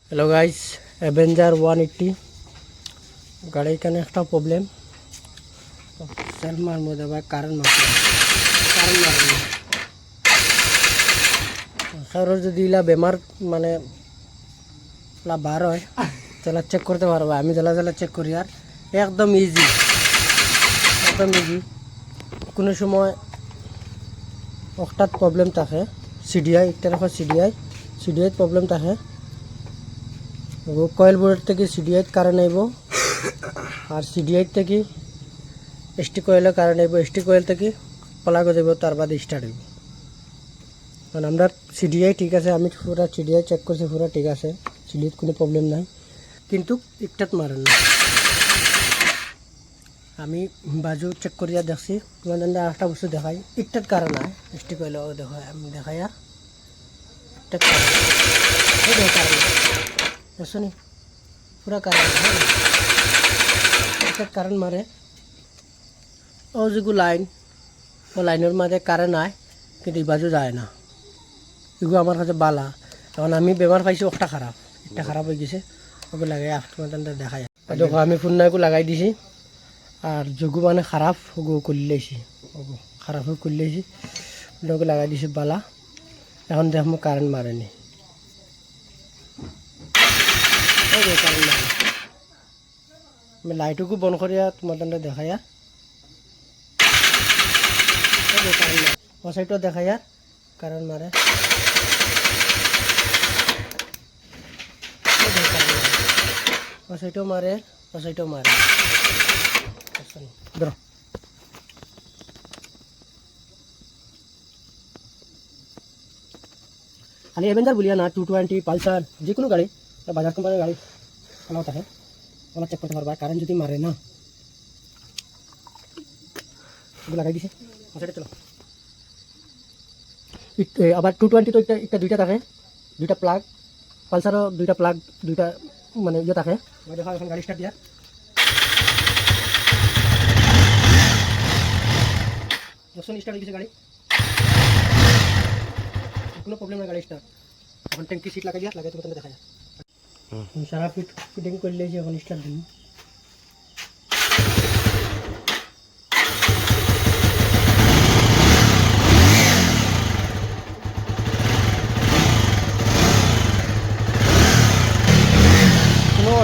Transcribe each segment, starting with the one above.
Hello guys, Avenger 180 গাড়ি এখানে একটা প্রবলেম। সেলমার মধ্যে আবার কারেন্ট মারে কারোর যদি ইলা বেমার মানে বার হয় তাহলে চেক করতে পারবো। আমি জ্বালা চেক করি আর একদম ইজি কোনো সময় হঠাৎ প্রবলেম থাকে। সিডিআই একটা রাখা সিডিআই প্রবলেম থাকে। কয়েল বোর্ড থেকে সিডিআই কারেন্ট আইব আর সিডিআই থেকে এসটি কয়েলের কারেন্ট আইব, এসটি কয়েল থেকে প্লাগ যাব, তার বাদে স্টার্ট হইব। কারণ আমরা সিডিআই ঠিক আছে, আমি পুরো সিডিআই চেক করছি, পুরো ঠিক আছে, সিডিআই কোনো প্রবলেম নাই, কিন্তু ইকটাত মারেন না। আমি বাজু চেক করিয়া দেখছি, তোমাদের একটা বস্তু দেখাই, ইকটাত কারেন্ট নাই। এসটি কয়েল দেখাই, আমি দেখাই আর ইকটাত কারেন্ট দেখছো নি, পুরা কারেন্ট ইকটাত কারেন্ট মারে। ও যেগুলো লাইন, ও লাইনের মাঝে কারেন্ট আয় কিন্তু এই বাজু যায় না। এগুলো আমার কাছে বালা। এখন আমি বেমার পাইছি, একটা খারাপ হয়ে গেছে, ওকে লাগাই তোমাদের দেখা যায়। দেখো আমি ফুন্নাকে লাগাই দিছি আর যোগু মানে খারাপ ওগু করলেছি, খারাপ হয়ে করলেছি, ওকে লাগাই দিছি বালা। এখন দেখ মোক কারেন্ট মারেনি, কারেন্ট মারে। আমি লাইটকু বন্ধ করিয়া তোমাদের দেখাইয়া সাইডটা দেখাই আর কারেন্ট মারে। সাইডও মারে, সাইডও মারে। ধরো খালি অ্যাভেঞ্জার বলিয়া না, 220 পালসার যে কোনো গাড়ি, বাজাজ কোম্পানির গাড়ি আমার থাকে, আমার চেক করতে পারবা কারেন্ট যদি মারে না। এগুলো লাগাই দিছে সাইডে। চলো আবার 220 তো একটা দুইটা থাকে, দুইটা প্লাগ, পালসারও দুইটা প্লাগ, দুইটা মানে ইয়ে থাকে। দেখা এখন গাড়ি স্টার্ট দিয়া স্টার্ট হয়ে গেছে গাড়ি, কোনো প্রবলেম নাই গাড়ি স্টার্ট। এখন ট্যাঙ্কি সিট লাগাই তোমাদের দেখা যায়। সারা ফিটিং করলে এখন স্টার্ট দিন।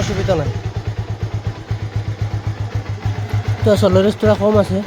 অসুবিধা নাই, তো আসলে রেস্টুরা কম আছে।